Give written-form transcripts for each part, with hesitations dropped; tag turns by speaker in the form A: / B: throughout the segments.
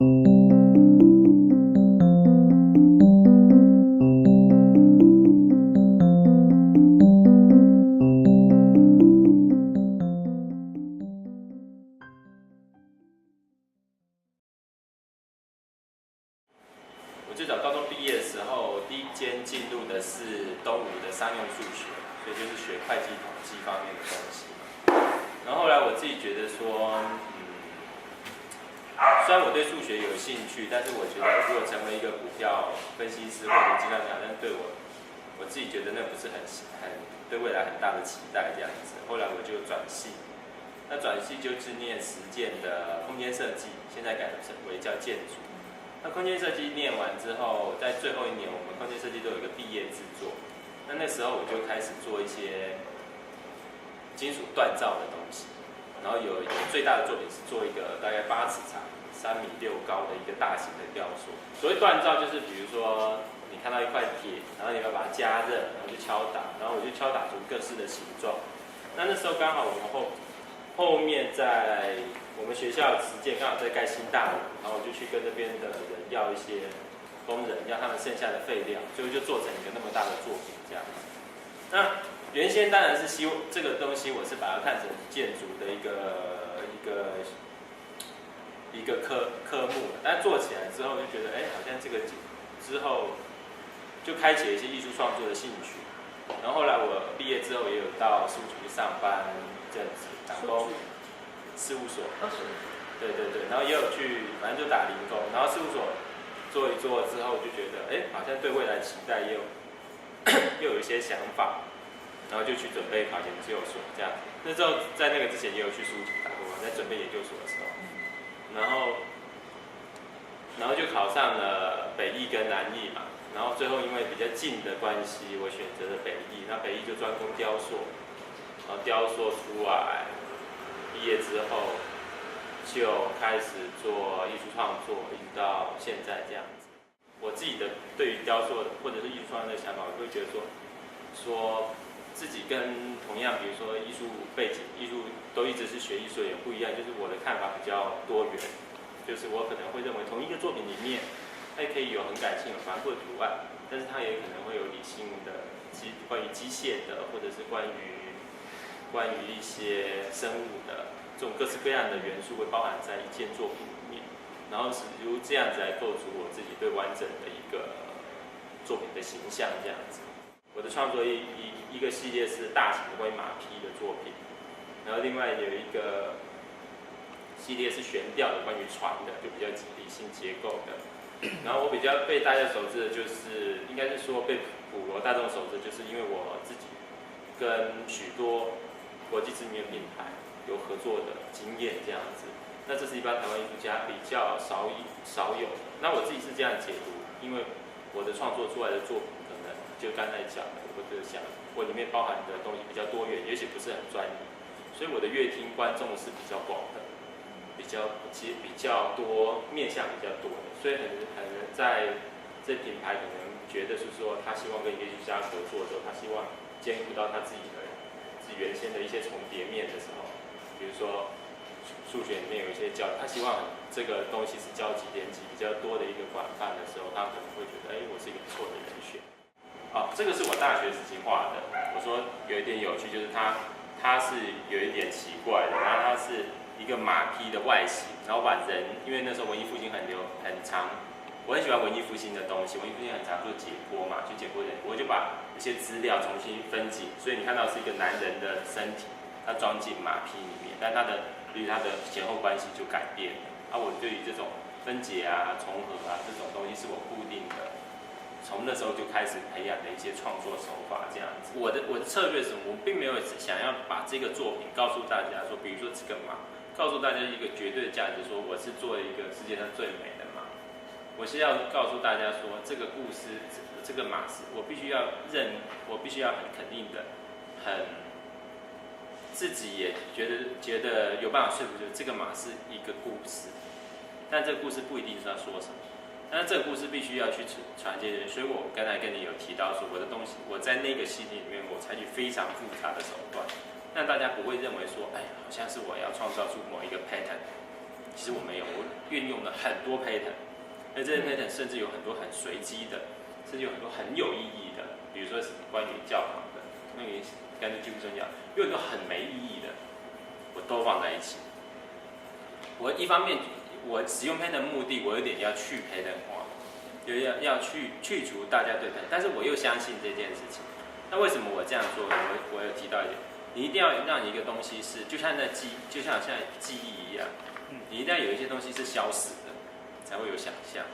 A: 我最早高中毕业的时候，第一间进入的是东吴的商用数学，所以就是学会计统计方面的东西。然后后来我自己觉得说，虽然我对数学有兴趣，但是我觉得如果成为一个股票分析师或者计算机，好像对我自己觉得那不是很对未来很大的期待这样子。后来我就转系，那转系就是念实践的空间设计，现在改为叫建筑。那空间设计念完之后，在最后一年，我们空间设计都有一个毕业制作。那时候我就开始做一些金属锻造的东西，然后有最大的作品是做一个大概8尺长、3.6米高的一个大型的雕塑。所谓锻造，就是比如说你看到一块铁，然后你要把它加热，然后去敲打，然后我就敲打出各式的形状。那时候刚好我们后面在我们学校实践刚好在盖新大楼，然后我就去跟那边的人要一些工人，要他们剩下的废料，最后就做成一个那么大的作品这样子。那原先当然是希望这个东西，我是把它看成建筑的一个科目，但做起来之后就觉得，好像这个之后就开启了一些艺术创作的兴趣。然后后来我毕业之后也有到书局上班一阵子，打工。事务所，对，然后也有去，反正就打零工，然后事务所做一做之后，就觉得，好像对未来期待又有一些想法，然后就去准备考研究所这样。那时候在那个之前也有去书局打过，在准备研究所的时候，然后就考上了北艺跟南艺嘛，然后最后因为比较近的关系，我选择了北艺，那北艺就专攻雕塑，然后雕塑出来。毕业之后就开始做艺术创作，一直到现在这样子。我自己的对于雕塑或者是艺术创作的想法，我会觉得说自己跟同样比如说艺术背景、艺术都一直是学艺术也不一样，就是我的看法比较多元，就是我可能会认为同一个作品里面，它也可以有很感性、有繁复的图案，但是它也可能会有理性的关于机械的，或者是关于一些生物的这种各式各样的元素会包含在一件作品里面，然后是如这样子来构筑我自己对完整的一个作品的形象这样子。我的创作一个系列是大型的关于马匹的作品，然后另外有一个系列是悬吊的关于船的，就比较理性结构的。然后我比较被大家熟知的就是，应该是说被普罗大众熟知，就是因为我自己跟许多国际知名的品牌有合作的经验这样子，那这是一般台湾艺术家比较少有的。那我自己是这样解读，因为我的创作出来的作品，可能就刚才讲的，我就想我里面包含的东西比较多元，也许不是很专业，所以我的乐听观众是比较广的，比较多面向比较多的，所以很在这品牌可能觉得是说他希望跟艺术家合作的时候，他希望兼顾到他自己原先的一些重叠面的时候，比如说数学里面有一些他希望这个东西是交集连集比较多的一个广泛的时候，他可能会觉得，我是一个不错的人选。这个是我大学时期画的。我说有一点有趣，就是它是有一点奇怪的，然后它是一个马匹的外形，然后把人，因为那时候文艺复兴很长。我很喜欢文艺复兴的东西，文艺复兴很常做解剖嘛，去解剖人，我就把一些资料重新分解，所以你看到是一个男人的身体，他装进马匹里面，但他的前后关系就改变了。我对于这种分解啊、重合啊这种东西是我固定的，从那时候就开始培养的一些创作手法这样子。我的策略是什么？我并没有想要把这个作品告诉大家说，比如说这个马，告诉大家一个绝对的价值，说我是做了一个世界上最美的马。我是要告诉大家说，这个故事，这个马是我必须要很肯定的，自己也觉得有办法说服，就是这个马是一个故事，但这个故事不一定是要说什么，但是这个故事必须要去传接。所以我刚才跟你有提到说，我的东西我在那个系列里面，我采取非常复杂的手段，让大家不会认为说，好像是我要创造出某一个 pattern。
B: 其实我没有，我运用了很多 pattern， 而这些 pattern 甚至有很多很随机的，甚至有很多很有意义的，比如说关于教堂的，关于干脆基督教，有很多很没意义的，我都放在一起。我一方面我使用 pattern 的目的，我有点要去 pattern 化，要去除大家对 pattern， 但是我又相信这件事情。那为什么我这样做呢？我有提到一点，你一定要让一个东西是，就像就像现在记忆一样，你一定要有一些东西是消失的，才会有想象。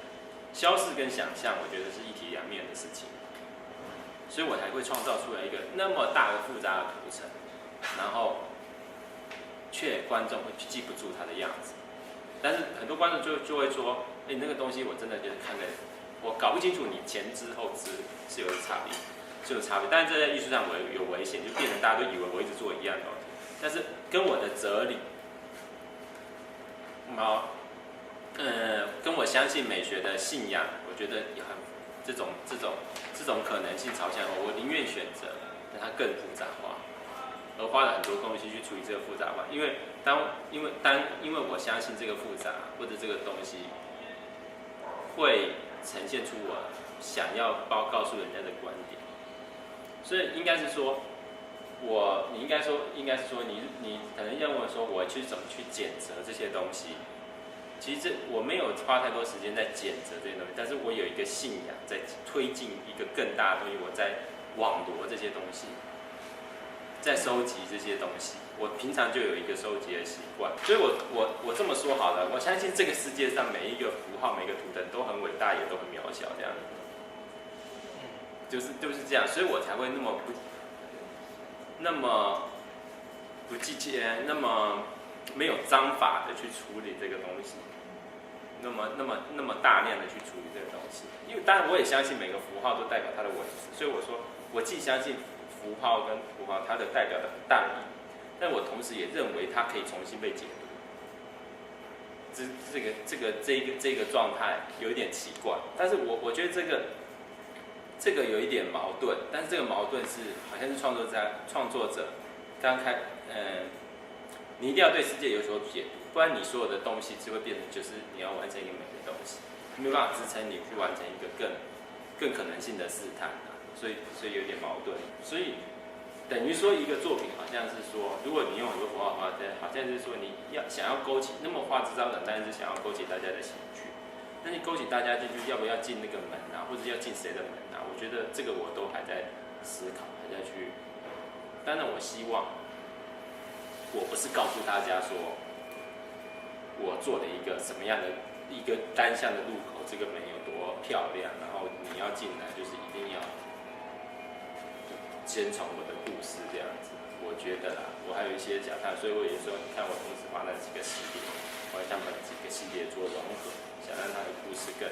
B: 消失跟想象，我觉得是一体两面的事情，所以我才会创造出来一个那么大的复杂的图层，然后却观众会记不住它的样子。但是很多观众就会说，那个东西我真的觉得看的，我搞不清楚你前知后知是有差别。是有差别，但是这在艺术上有危险，就变成大家都以为我一直做一样的东西，但是跟我的哲理，跟我相信美学的信仰，我觉得也很这种可能性朝向我宁愿选择让它更复杂化，而花了很多东西去处理这个复杂化，因为我相信这个复杂或者这个东西会呈现出我想要告诉人家的观点。所以应该是说，你应该是说你可能要问我说，我去怎么去检择这些东西？其实我没有花太多时间在检择这些东西，但是我有一个信仰在推进一个更大的东西，我在网罗这些东西，在收集这些东西。我平常就有一个收集的习惯，所以我这么说好了，我相信这个世界上每一个符号、每个图腾都很伟大，也都很渺小，这样子。就是这样，所以我才会那么不计较，那么没有章法的去处理这个东西，那么大量的去处理这个东西。因为当然我也相信每个符号都代表它的文字，所以我说我既相信符号跟符号它的代表的大意，但我同时也认为它可以重新被解读。这个状态有一点奇怪，但是我觉得这个有一点矛盾，但是这个矛盾是好像是创作者刚你一定要对世界有所解读，不然你所有的东西只会变成就是你要完成一个美的东西，没有办法支撑你去完成一个更可能性的试探所以有点矛盾，所以等于说一个作品好像是说，如果你用很多符号的话，好像是说你想要勾起那么花枝招展，但是想要勾起大家的兴趣。那你勾起大家进去，要不要进那个门啊，或者要进谁的门啊？我觉得这个我都还在思考，还在去。当然，我希望我不是告诉大家说，我做了一个什么样的一个单向的入口，这个门有多漂亮，然后你要进来就是一定要先从我的故事这样子。我觉得啦，我还有一些讲谈，所以我也说，你看我同时把那几个系列，我想把几个系列做融合。想让他的故事更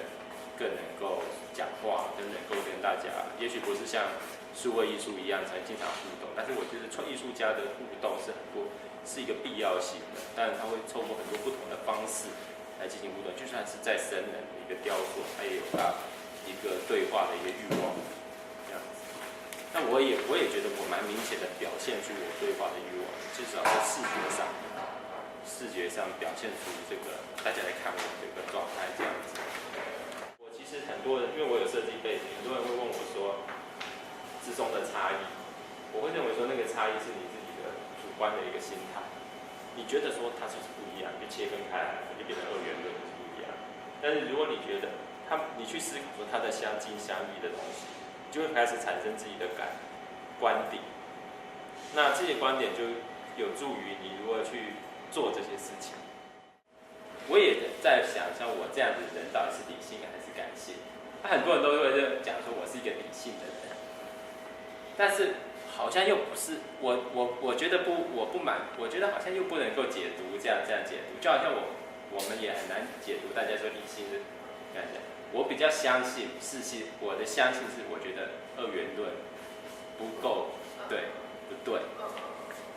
B: 能够讲话，更能够跟大家，也许不是像数位艺术一样才经常互动，但是我觉得艺术家的互动是一个必要性的，当然他会透过很多不同的方式来进行互动，就算是在神人的一个雕塑，他也有他一个对话的一个欲望，这样子。那我也觉得我蛮明显的表现出我对话的欲望，至少在视觉上表现出这个，大家来看我这个状态这样子。我其实很多人，因为我有设计背景，很多人会问我说之中的差异，我会认为说那个差异是你自己的主观的一个心态，你觉得说它就是不一样，就切分开来，就变成二元论是不一样。但是如果你觉得你去思考说它的相近相异的东西，你就会开始产生自己的观点。那这些观点就有助于你如何去做这些事情。我也在想，像我这样的人到底是理性还是感性？很多人都会讲说我是一个理性的人，但是好像又不是。我觉得我不满，我觉得好像又不能够解读这样解读，就好像我们也很难解读大家说理性是这样讲。我比较相信我的相信是我觉得二元论不够对不对？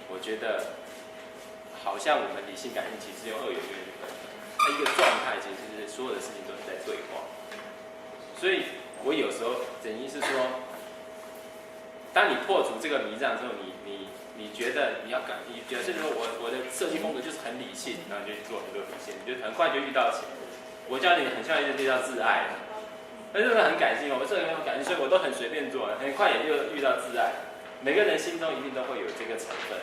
B: 我觉得好像我们理性感性其实用二元论去分，它一个状态其实是所有的事情都是在对话。所以我有时候等于是说，当你破除这个迷障之后，你你觉得你表现说我的设计风格就是很理性，然后你就去做很多理性，你就很快就遇到钱。我教你很快就遇到自爱，那真的很感性，我这个人很感性，所以我都很随便做，很快也就遇到自爱。每个人心中一定都会有这个成分，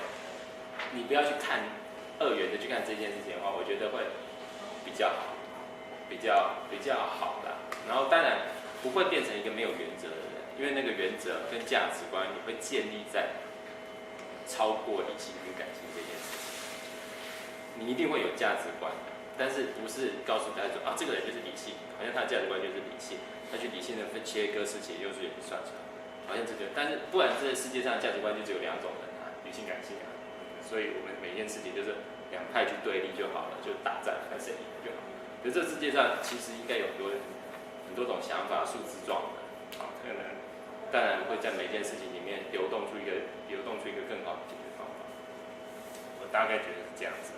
B: 你不要去看二元的去看这件事情的话，我觉得会比较好，比较好啦。然后当然不会变成一个没有原则的人，因为那个原则跟价值观你会建立在超过理性跟感性这件事情。你一定会有价值观的，但是不是告诉大家说啊，这个人就是理性，好像他的价值观就是理性，他去理性的切割事情，又是算出来，好像这个，但是不然这世界上的价值观就只有两种人啊，理性感性啊，所以我们每件事情就是两派去对立就好了，就打战看谁赢就好。可是这世界上其实应该有很多种想法，树枝状的，好，可能当然会在每件事情里面流动出一个更好的解决方法。我大概觉得是这样子。